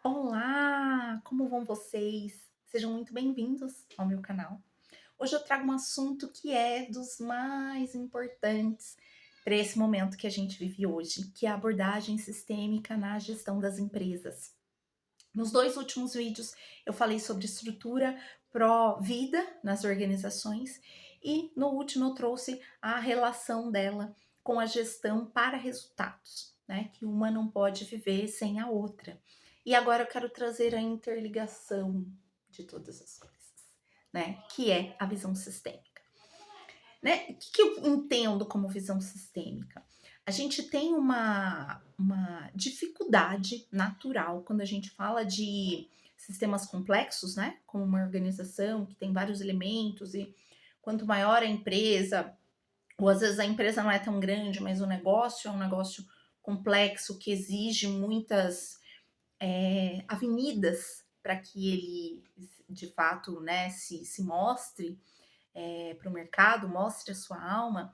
Olá, como vão vocês? Sejam muito bem-vindos ao meu canal. Hoje eu trago um assunto que é dos mais importantes para esse momento que a gente vive hoje, que é a abordagem sistêmica na gestão das empresas. Nos dois últimos vídeos eu falei sobre estrutura pró-vida nas organizações e no último eu trouxe a relação dela com a gestão para resultados, né? Que uma não pode viver sem a outra. E agora eu quero trazer a interligação de todas as coisas, né? Que é a visão sistêmica. Né? O que eu entendo como visão sistêmica? A gente tem uma dificuldade natural quando a gente fala de sistemas complexos, né? Como uma organização que tem vários elementos e quanto maior a empresa, ou às vezes a empresa não é tão grande, mas o negócio é um negócio complexo que exige muitas avenidas para que ele de fato, né, se mostre para o mercado, mostre a sua alma.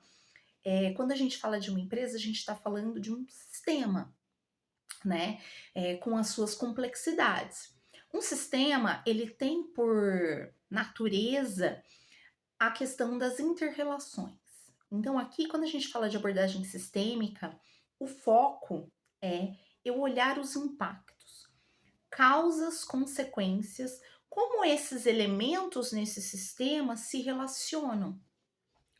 Quando a gente fala de uma empresa, a gente está falando de um sistema, né? Com as suas complexidades. Um sistema, ele tem por natureza a questão das interrelações. Então, aqui, quando a gente fala de abordagem sistêmica, o foco é eu olhar os impactos, causas, consequências, como esses elementos nesse sistema se relacionam.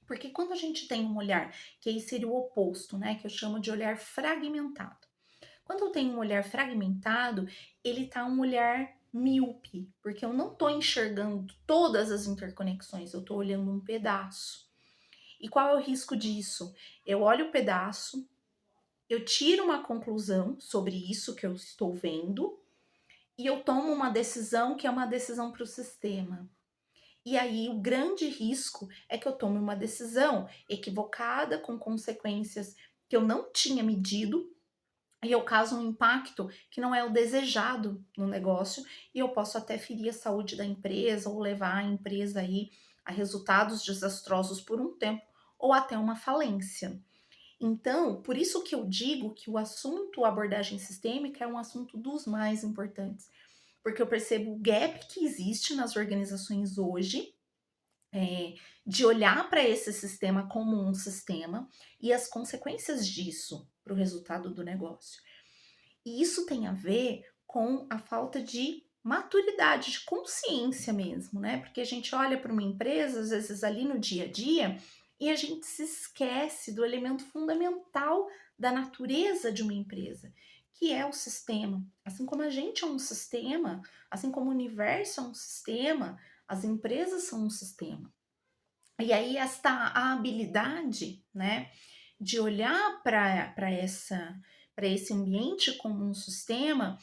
Porque quando a gente tem um olhar, que aí seria o oposto, né? Que eu chamo de olhar fragmentado. Quando eu tenho um olhar fragmentado, ele tá um olhar míope, porque eu não tô enxergando todas as interconexões, eu tô olhando um pedaço. E qual é o risco disso? Eu olho o pedaço, eu tiro uma conclusão sobre isso que eu estou vendo e eu tomo uma decisão que é uma decisão para o sistema. E aí o grande risco é que eu tome uma decisão equivocada, com consequências que eu não tinha medido, e eu causo um impacto que não é o desejado no negócio, e eu posso até ferir a saúde da empresa ou levar a empresa aí a resultados desastrosos por um tempo ou até uma falência. Então, por isso que eu digo que o assunto abordagem sistêmica é um assunto dos mais importantes, porque eu percebo o gap que existe nas organizações hoje de olhar para esse sistema como um sistema e as consequências disso para o resultado do negócio. E isso tem a ver com a falta de maturidade, de consciência mesmo, né? Porque a gente olha para uma empresa, às vezes ali no dia a dia, e a gente se esquece do elemento fundamental da natureza de uma empresa, que é o sistema. Assim como a gente é um sistema, assim como o universo é um sistema, as empresas são um sistema. E aí esta habilidade, né, de olhar para esse ambiente como um sistema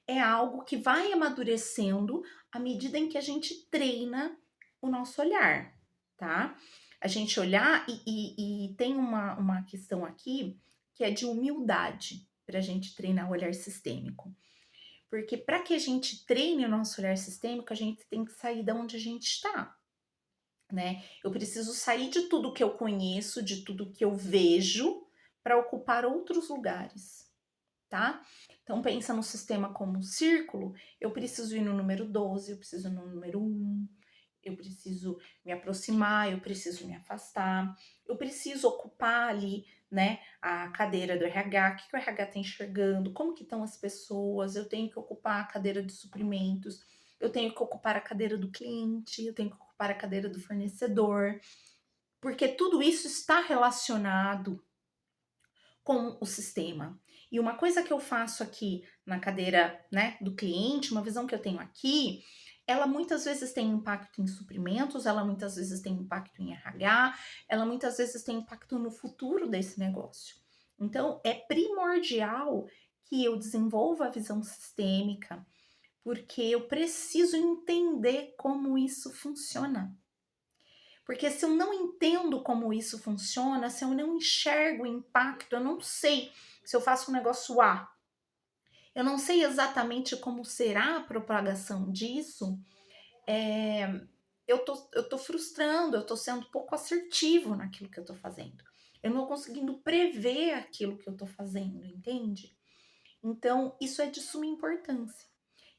é algo que vai amadurecendo à medida em que a gente treina o nosso olhar, tá? A gente olhar e tem uma questão aqui que é de humildade para a gente treinar o olhar sistêmico. Porque para que a gente treine o nosso olhar sistêmico, a gente tem que sair da onde a gente está, né? Eu preciso sair de tudo que eu conheço, de tudo que eu vejo, para ocupar outros lugares, tá? Então pensa no sistema como um círculo, eu preciso ir no número 12, eu preciso ir no número 1, eu preciso me aproximar, eu preciso me afastar, eu preciso ocupar ali, né, a cadeira do RH, o que o RH está enxergando, como que estão as pessoas, eu tenho que ocupar a cadeira de suprimentos, eu tenho que ocupar a cadeira do cliente, eu tenho que ocupar a cadeira do fornecedor, porque tudo isso está relacionado com o sistema. E uma coisa que eu faço aqui na cadeira, né, do cliente, uma visão que eu tenho aqui, ela muitas vezes tem impacto em suprimentos, ela muitas vezes tem impacto em RH, ela muitas vezes tem impacto no futuro desse negócio. Então, é primordial que eu desenvolva a visão sistêmica, porque eu preciso entender como isso funciona. Porque se eu não entendo como isso funciona, se eu não enxergo o impacto, eu não sei se eu faço um negócio A, eu não sei exatamente como será a propagação disso, eu tô frustrando, eu tô sendo pouco assertivo naquilo que eu tô fazendo. Eu não tô conseguindo prever aquilo que eu tô fazendo, entende? Então, isso é de suma importância.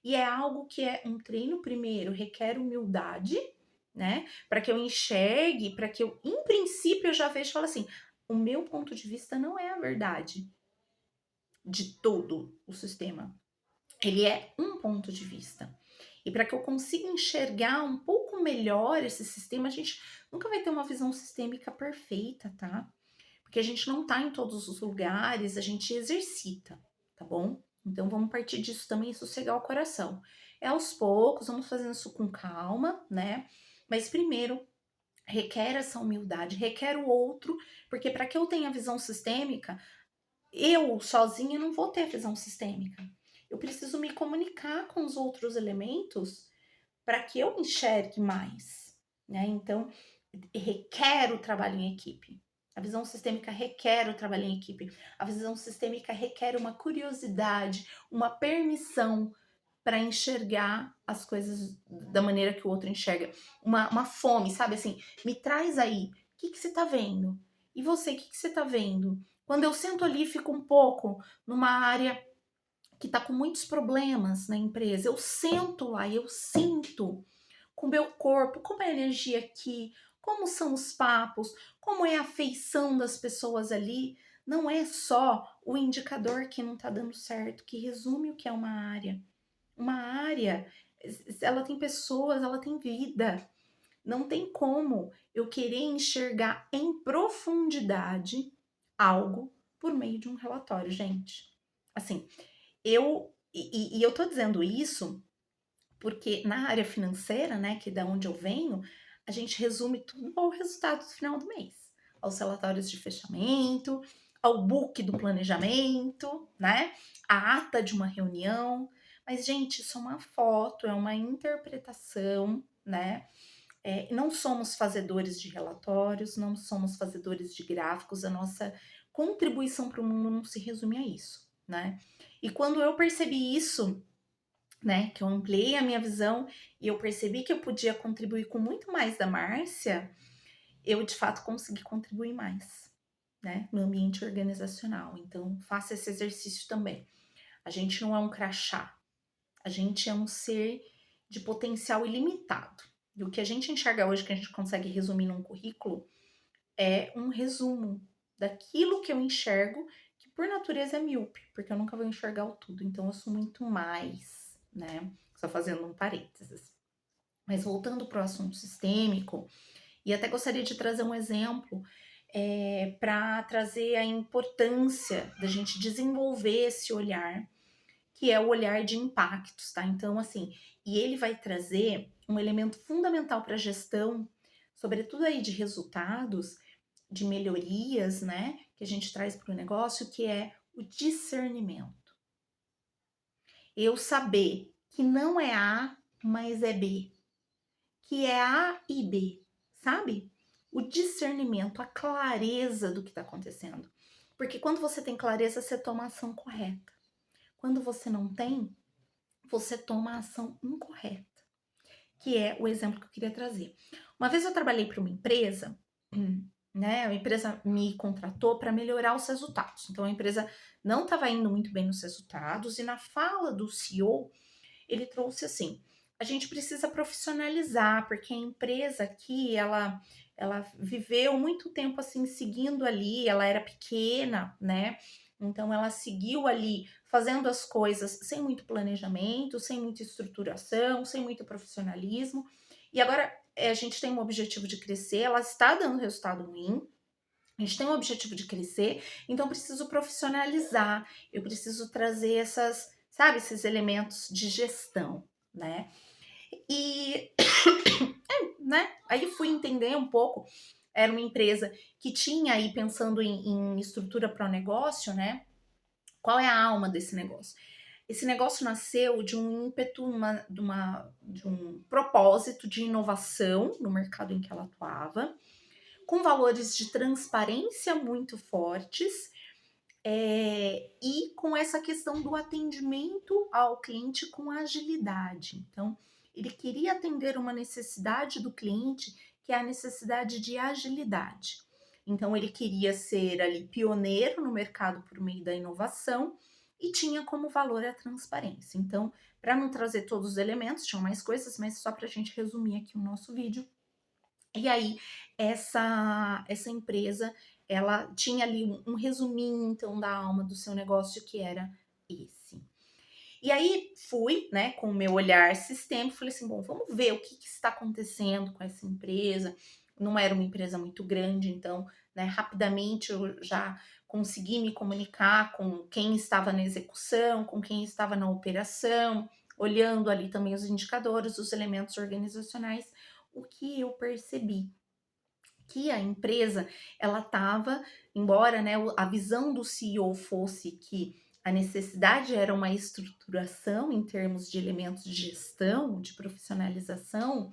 E é algo que é um treino, primeiro, requer humildade, né? Para que eu enxergue, para que eu, em princípio, eu já veja e falo assim: o meu ponto de vista não é a verdade de todo o sistema. Ele é um ponto de vista. E para que eu consiga enxergar um pouco melhor esse sistema, a gente nunca vai ter uma visão sistêmica perfeita, tá? Porque a gente não tá em todos os lugares, a gente exercita, tá bom? Então vamos partir disso também e sossegar o coração. É aos poucos, vamos fazendo isso com calma, né? Mas primeiro requer essa humildade, requer o outro, porque para que eu tenha visão sistêmica, eu sozinha não vou ter visão sistêmica. Eu preciso me comunicar com os outros elementos para que eu enxergue mais, né? Então, requer o trabalho em equipe. A visão sistêmica requer o trabalho em equipe. A visão sistêmica requer uma curiosidade, uma permissão para enxergar as coisas da maneira que o outro enxerga. Uma fome, sabe assim? Me traz aí. O que você tá vendo? E você, o que você tá vendo? Quando eu sento ali e fico um pouco numa área que tá com muitos problemas na empresa, eu sento lá e eu sinto com o meu corpo, como é a energia aqui, como são os papos, como é a afeição das pessoas ali. Não é só o indicador que não tá dando certo, que resume o que é uma área. Uma área, ela tem pessoas, ela tem vida. Não tem como eu querer enxergar em profundidade algo por meio de um relatório, gente. Assim, eu tô dizendo isso porque na área financeira, né, que é da onde eu venho, a gente resume tudo ao resultado do final do mês, aos relatórios de fechamento, ao book do planejamento, né, a ata de uma reunião. Mas, gente, isso é uma foto, é uma interpretação, né? Não somos fazedores de relatórios, não somos fazedores de gráficos, a nossa contribuição para o mundo não se resume a isso, né? E quando eu percebi isso, né, que eu ampliei a minha visão e eu percebi que eu podia contribuir com muito mais da Márcia, eu de fato consegui contribuir mais, né, no ambiente organizacional. Então, faça esse exercício também. A gente não é um crachá, a gente é um ser de potencial ilimitado. E o que a gente enxerga hoje, que a gente consegue resumir num currículo, é um resumo daquilo que eu enxergo, que por natureza é míope, porque eu nunca vou enxergar o tudo. Então, eu sou muito mais, né? Só fazendo um parênteses. Mas voltando para o assunto sistêmico, e até gostaria de trazer um exemplo para trazer a importância da gente desenvolver esse olhar, que é o olhar de impactos, tá? Então, assim, e ele vai trazer um elemento fundamental para a gestão, sobretudo aí de resultados, de melhorias, né? Que a gente traz para o negócio, que é o discernimento. Eu saber que não é A, mas é B, que é A e B, sabe? O discernimento, a clareza do que está acontecendo. Porque quando você tem clareza, você toma a ação correta. Quando você não tem, você toma a ação incorreta, que é o exemplo que eu queria trazer. Uma vez eu trabalhei para uma empresa, né? A empresa me contratou para melhorar os resultados. Então a empresa não estava indo muito bem nos resultados e na fala do CEO, ele trouxe assim: a gente precisa profissionalizar, porque a empresa aqui, ela viveu muito tempo assim seguindo ali, ela era pequena, né? Então ela seguiu ali fazendo as coisas sem muito planejamento, sem muita estruturação, sem muito profissionalismo. E agora a gente tem um objetivo de crescer, ela está dando resultado ruim. A gente tem um objetivo de crescer, então eu preciso profissionalizar, eu preciso trazer essas, sabe, esses elementos de gestão, né? E, né, aí fui entender um pouco, era uma empresa que tinha aí pensando em estrutura para o negócio, né? Qual é a alma desse negócio? Esse negócio nasceu de um ímpeto, de um propósito de inovação no mercado em que ela atuava, com valores de transparência muito fortes, e com essa questão do atendimento ao cliente com agilidade. Então, ele queria atender uma necessidade do cliente, que é a necessidade de agilidade. Então, ele queria ser ali pioneiro no mercado por meio da inovação e tinha como valor a transparência. Então, para não trazer todos os elementos, tinham mais coisas, mas só para a gente resumir aqui o nosso vídeo. E aí, essa empresa, ela tinha ali um resuminho, então, da alma do seu negócio, que era esse. E aí fui, né, com o meu olhar sistêmico, falei assim, bom, vamos ver o que está acontecendo com essa empresa. Não era uma empresa muito grande, então, né, rapidamente eu já consegui me comunicar com quem estava na execução, com quem estava na operação, olhando ali também os indicadores, os elementos organizacionais. O que eu percebi? Que a empresa, ela estava, embora, né, a visão do CEO fosse que a necessidade era uma estruturação em termos de elementos de gestão, de profissionalização,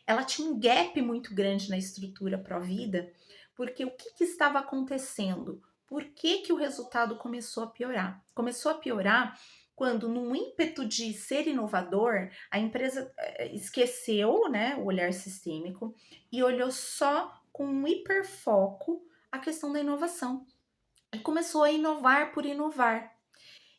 ela tinha um gap muito grande na estrutura pró-vida, porque o que estava acontecendo? Por que o resultado começou a piorar? Começou a piorar quando, num ímpeto de ser inovador, a empresa esqueceu, né, o olhar sistêmico e olhou só com um hiperfoco a questão da inovação. E começou a inovar por inovar.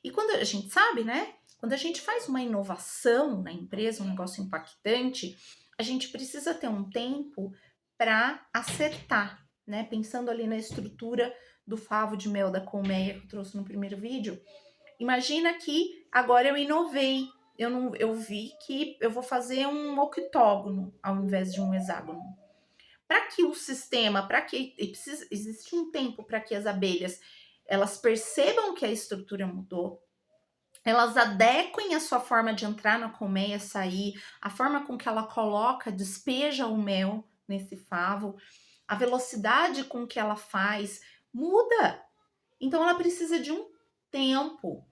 E quando a gente sabe, né? Quando a gente faz uma inovação na empresa, um negócio impactante, a gente precisa ter um tempo para acertar, né? Pensando ali na estrutura do favo de mel da colmeia que eu trouxe no primeiro vídeo. Imagina que agora eu inovei. Eu vi que eu vou fazer um octógono ao invés de um hexágono. Para que o sistema, para que existe um tempo para que as abelhas elas percebam que a estrutura mudou, elas adequem a sua forma de entrar na colmeia, sair, a forma com que ela coloca, despeja o mel nesse favo, a velocidade com que ela faz muda. Então ela precisa de um tempo.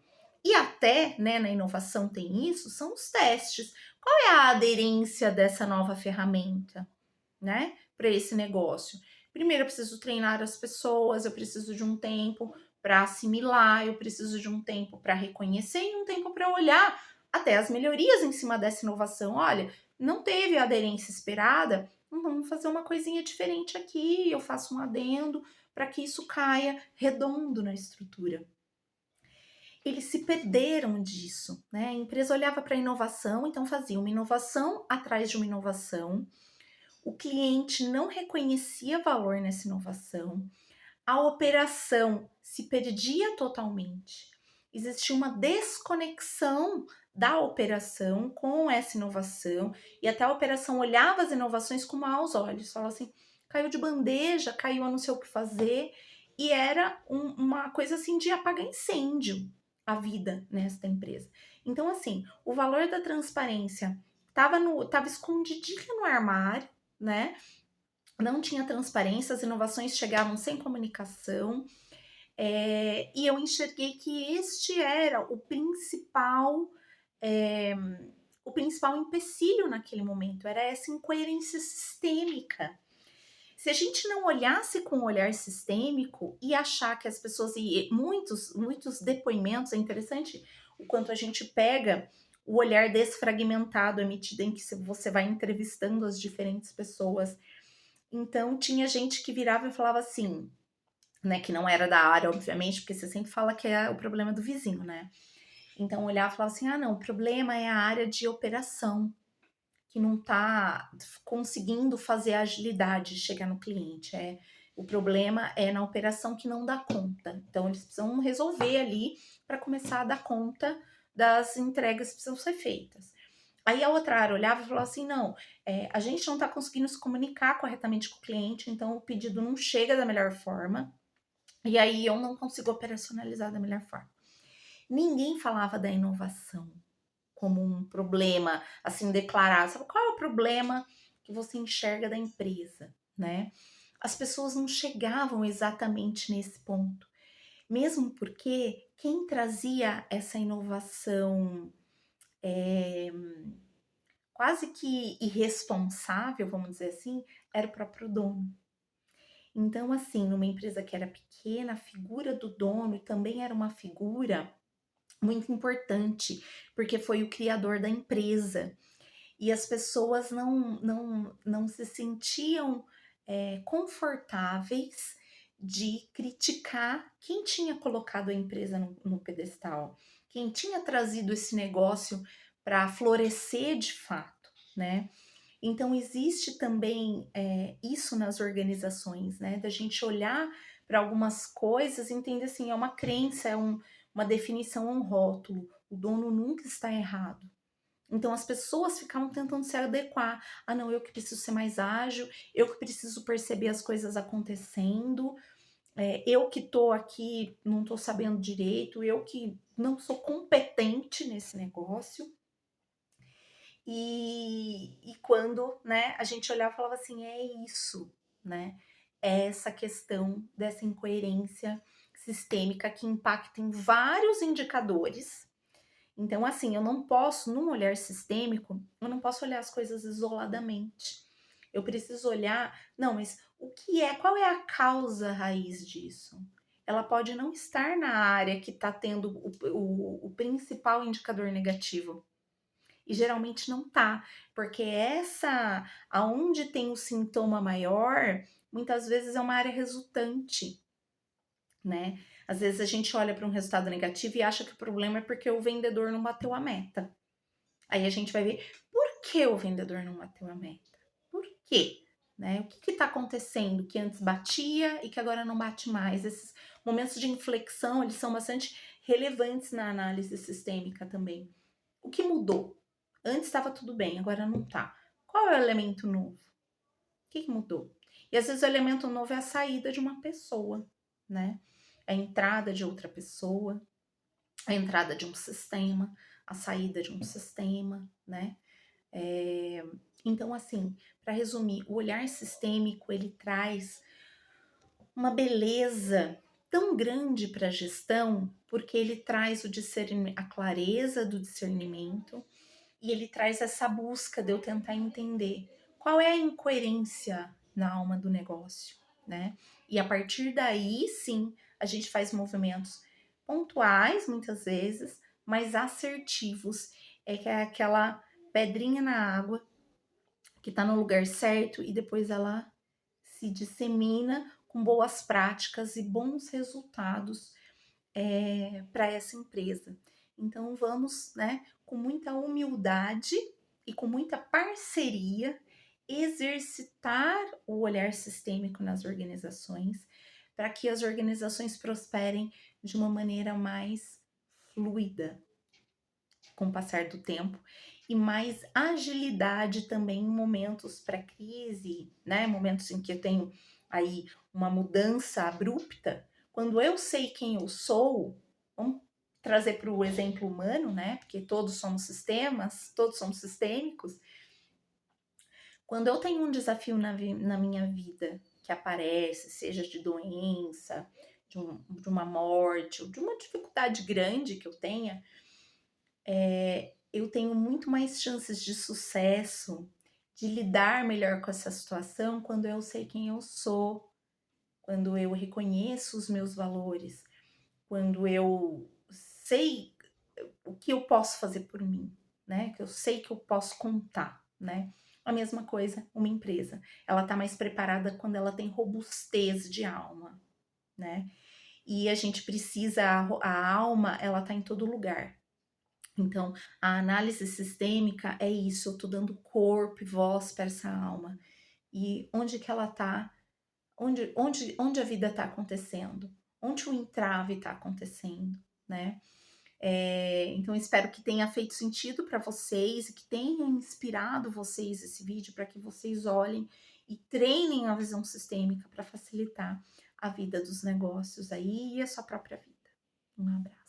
E até, né, na inovação tem isso, são os testes. Qual é a aderência dessa nova ferramenta, né, para esse negócio? Primeiro eu preciso treinar as pessoas, eu preciso de um tempo para assimilar, eu preciso de um tempo para reconhecer e um tempo para olhar até as melhorias em cima dessa inovação. Olha, não teve a aderência esperada, vamos fazer uma coisinha diferente aqui, eu faço um adendo para que isso caia redondo na estrutura. Eles se perderam disso, né? A empresa olhava para a inovação, então fazia uma inovação atrás de uma inovação. O cliente não reconhecia valor nessa inovação, a operação se perdia totalmente. Existia uma desconexão da operação com essa inovação e até a operação olhava as inovações com maus olhos, falava assim, caiu de bandeja, caiu, eu não sei o que fazer, e era uma coisa assim de apagar incêndio a vida nesta empresa. Então, assim, o valor da transparência estava escondidinho no armário, né? Não tinha transparência, as inovações chegavam sem comunicação, e eu enxerguei que este era é, o principal empecilho naquele momento, era essa incoerência sistêmica. Se a gente não olhasse com um olhar sistêmico e achar que as pessoas, e muitos depoimentos, é interessante o quanto a gente pega o olhar desfragmentado à medida em que você vai entrevistando as diferentes pessoas. Então, tinha gente que virava e falava assim, né, que não era da área, obviamente, porque você sempre fala que é o problema do vizinho, né? Então, olhava e falava assim, ah, não, o problema é a área de operação, que não está conseguindo fazer a agilidade de chegar no cliente. O problema é na operação que não dá conta. Então, eles precisam resolver ali para começar a dar conta das entregas que precisam ser feitas. Aí a outra área olhava e falava assim, não, a gente não está conseguindo se comunicar corretamente com o cliente, então o pedido não chega da melhor forma, e aí eu não consigo operacionalizar da melhor forma. Ninguém falava da inovação como um problema, assim, declarado. Sabe qual é o problema que você enxerga da empresa, né? As pessoas não chegavam exatamente nesse ponto. Mesmo porque quem trazia essa inovação quase que irresponsável, vamos dizer assim, era o próprio dono. Então, assim, numa empresa que era pequena, a figura do dono também era uma figura muito importante, porque foi o criador da empresa. E as pessoas não se sentiam confortáveis de criticar quem tinha colocado a empresa no pedestal, quem tinha trazido esse negócio para florescer de fato, né? Então existe também isso nas organizações, né? Da gente olhar para algumas coisas e entender assim, é uma crença, uma definição, um rótulo. O dono nunca está errado. Então as pessoas ficavam tentando se adequar. Ah, não, eu que preciso ser mais ágil, eu que preciso perceber as coisas acontecendo, eu que tô aqui não tô sabendo direito, eu que não sou competente nesse negócio. E quando, né, a gente olhava e falava assim, é isso, né? É essa questão dessa incoerência sistêmica que impacta em vários indicadores. Então, assim, eu não posso, num olhar sistêmico, eu não posso olhar as coisas isoladamente. Eu preciso olhar, não, mas o que é, qual é a causa raiz disso? Ela pode não estar na área que está tendo o principal indicador negativo. E geralmente não tá, porque essa, aonde tem o sintoma maior, muitas vezes é uma área resultante, né? Às vezes a gente olha para um resultado negativo e acha que o problema é porque o vendedor não bateu a meta. Aí a gente vai ver por que o vendedor não bateu a meta. Por quê? Né? O que está acontecendo que antes batia e que agora não bate mais? Esses momentos de inflexão, eles são bastante relevantes na análise sistêmica também. O que mudou? Antes estava tudo bem, agora não tá. Qual é o elemento novo? O que mudou? E às vezes o elemento novo é a saída de uma pessoa, né? A entrada de outra pessoa, a entrada de um sistema, a saída de um sistema, né? Então, assim, para resumir, o olhar sistêmico ele traz uma beleza tão grande para a gestão, porque ele traz a clareza do discernimento, e ele traz essa busca de eu tentar entender qual é a incoerência na alma do negócio, né? E a partir daí, sim, a gente faz movimentos pontuais, muitas vezes, mas assertivos. É que é aquela pedrinha na água que está no lugar certo e depois ela se dissemina com boas práticas e bons resultados para essa empresa. Então vamos, né, com muita humildade e com muita parceria, exercitar o olhar sistêmico nas organizações, para que as organizações prosperem de uma maneira mais fluida com o passar do tempo e mais agilidade também em momentos pré-crise, né? Momentos em que eu tenho aí uma mudança abrupta. Quando eu sei quem eu sou, vamos trazer para o exemplo humano, né? Porque todos somos sistemas, todos somos sistêmicos. Quando eu tenho um desafio na minha vida que aparece, seja de doença, de uma morte, ou de uma dificuldade grande que eu tenha, eu tenho muito mais chances de sucesso, de lidar melhor com essa situação quando eu sei quem eu sou, quando eu reconheço os meus valores, quando eu sei o que eu posso fazer por mim, né? Que eu sei que eu posso contar, né? A mesma coisa, uma empresa. Ela tá mais preparada quando ela tem robustez de alma, né? E a gente precisa, a alma, ela tá em todo lugar. Então, a análise sistêmica é isso, eu estou dando corpo e voz para essa alma. E onde que ela está? Onde a vida está acontecendo? Onde o entrave está acontecendo, né? Então, espero que tenha feito sentido para vocês e que tenha inspirado vocês esse vídeo para que vocês olhem e treinem a visão sistêmica para facilitar a vida dos negócios aí e a sua própria vida. Um abraço.